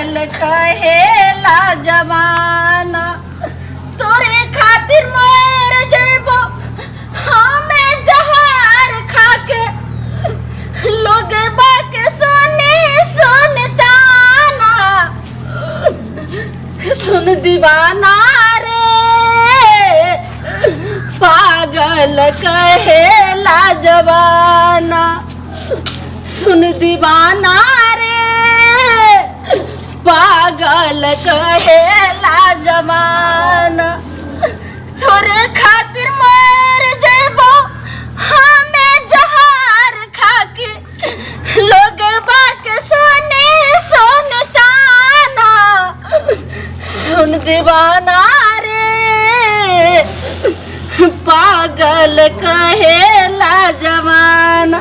पागल कहेला जमाना तोरे खातिर मर जेबो हमें जहर खाके लोग बाके सुनी सुनताना सुन दीवाना रे पागल कहेला जवाना सुन दीवाना रे पागल कहेला जवाना थोरे खातिर मर जेबो हमें जहर खाके लोग बाके सुनी सुनताना सुन दीवाना रे पागल कहेला जवाना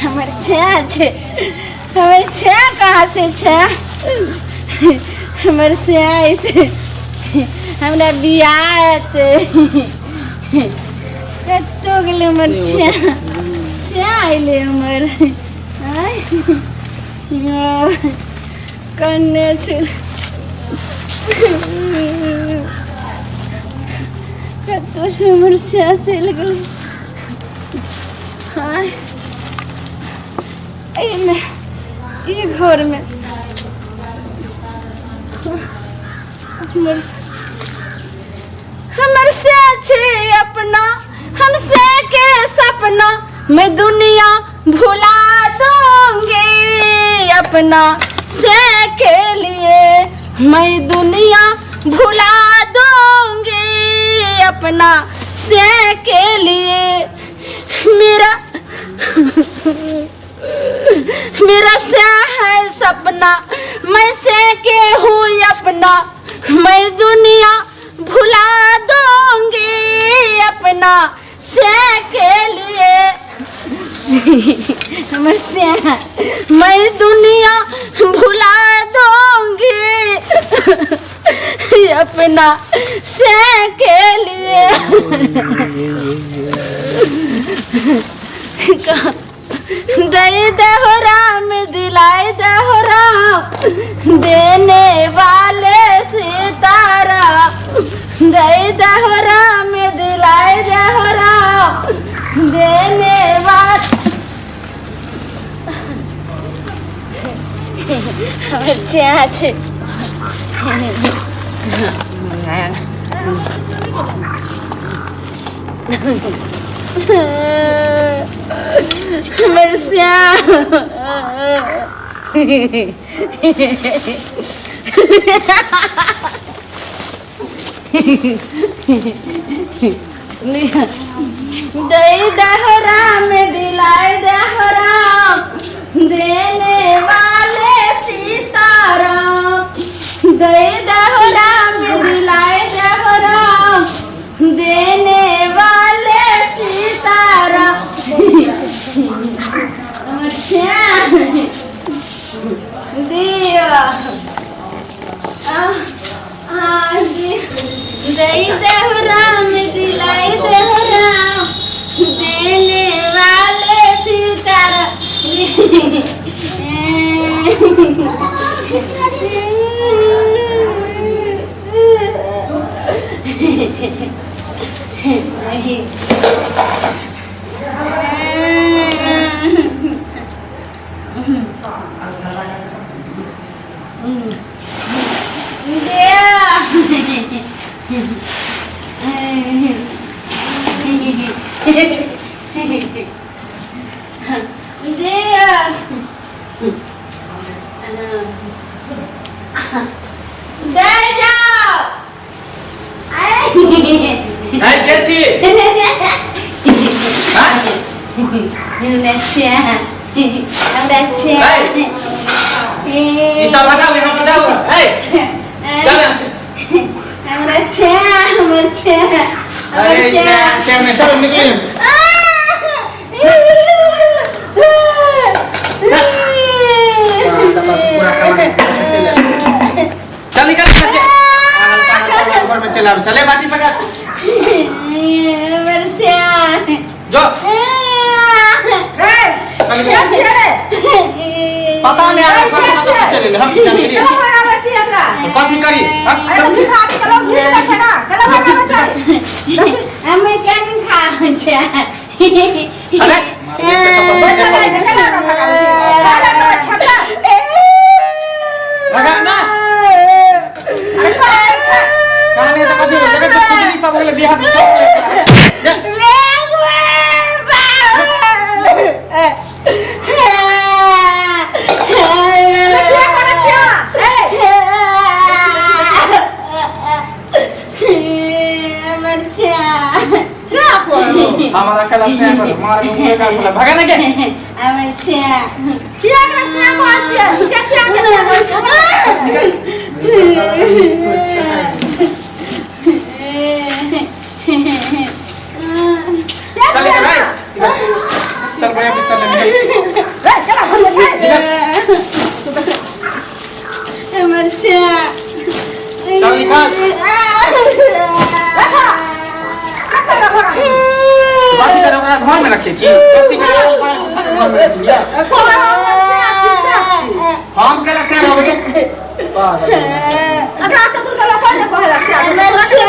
हमर छे हमर छे कहाँ से छे हमर से आते हमरा बियात कतो गेले हमर छे आइले हमर कन्ने छे कतो से हमर से चल गेल हाँ ये घर में हमर से अच्छे अपना हमसे के सपना मैं दुनिया भुला दूंगी अपना से के लिए मैं दुनिया भुला दूंगी अपना से के लिए मेरा से है सपना मैं से के हूँ अपना मैं दुनिया भुला दूंगी अपना से के लिए मैं दुनिया भुला दूंगी अपना से के लिए दे दहो राम दिलाए दहो राम देने वाले सितारा दे दहो राम दिलाए दहो राम देने वाले बच्चे अच्छे मरसिया दई दहो राम दिलाए दहो राम देने वाले सीताराम दई दहो राम दिलाए दहो राम देने वाले सीताराम दिया दई दहो राम दिलाए दहो राम देने वाले सीताराम चले बाटी पकड़ जो पता नहीं आ रहा चले हम जान के लिए कथी करी हमें क्या खाओ छे अरे लगा ना कहानी तो कथी बोले तो खुद नहीं सब बोले दिया हमारा कला से मार मुंह का बोला भागा ना के अच्छा क्या कर से को अच्छी क्या क्या चल के भाई चल भैया बिस्तर ले चला मरचा चल निकाल बाकी करो अपना घर में रखे की गलती करे घर में रख लिया हम कला से हो गए अगर आप तो कुल कला कौन कहला से मरचा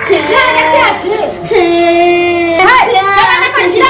क्या कैसे अच्छी है चला ना पंची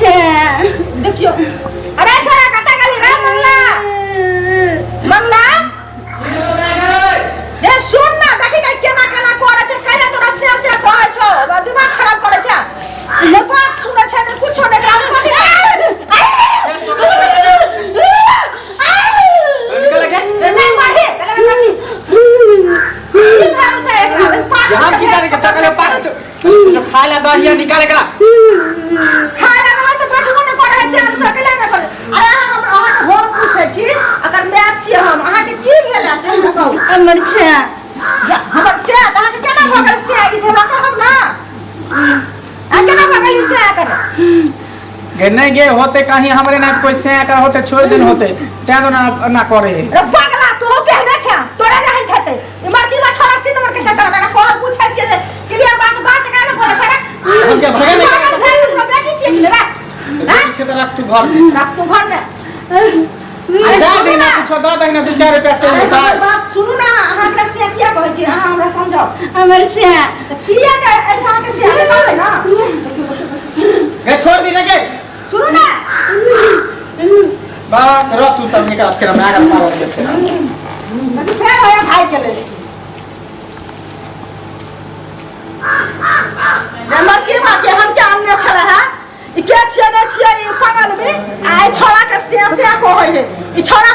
देखियो अरे छोरा कता गली रे मंगला रे सुन ना देखि के केना केना करे छै काले तोरा से कहै छौ दिमाग खराब करे छै ये बात सुनै छै ने कुछो नै काम कथि निकल गया नहीं मारे कले कथि की भाव छै एकरा यहां की जाने के सकले पागल जो खा ले दहिया निकाल एकरा खा ले से बैठबो नै करे छै हम सकले नै करे अरे हम अहाँ के घर पूछै छी अगर मैच छी हम अहाँ के की भेला से हमरा कहू मरचा हमर से अहाँ के केना भगल से ई से हमरा कहब ना आ केना भगल से कर गे नहीं गे होते कहीं हमरे ना कोई से कर होते छोड़ दिन होते त्या तो ना करे रे पगला तू कहना छ तोरा नहीं थते ई माटी में छोरा सी नंबर के साथ लगा को पूछै छी क्लियर बात काहे बोले छ रे हम के भगा नहीं बेटी छी कि रे पीछे तो रख तू घर में रख तू घर में अरे देना कुछ दो देना 2-4 रुपया चल बता बात सुनु ना अहाँ के से किया कहै छी अहाँ हमरा समझाओ हमर से किया के ऐसा के से कहै ना गे छोड़ दी ना के सुनु ना बा रख तू सब निकाल के मैं आकर पावर देते तो फिर आया भाई के ले नंबर के बात के हम क्या हमने छला है ई के छिए नै छिए ई पागल में आइ छोरा के से को होय है ई छोरा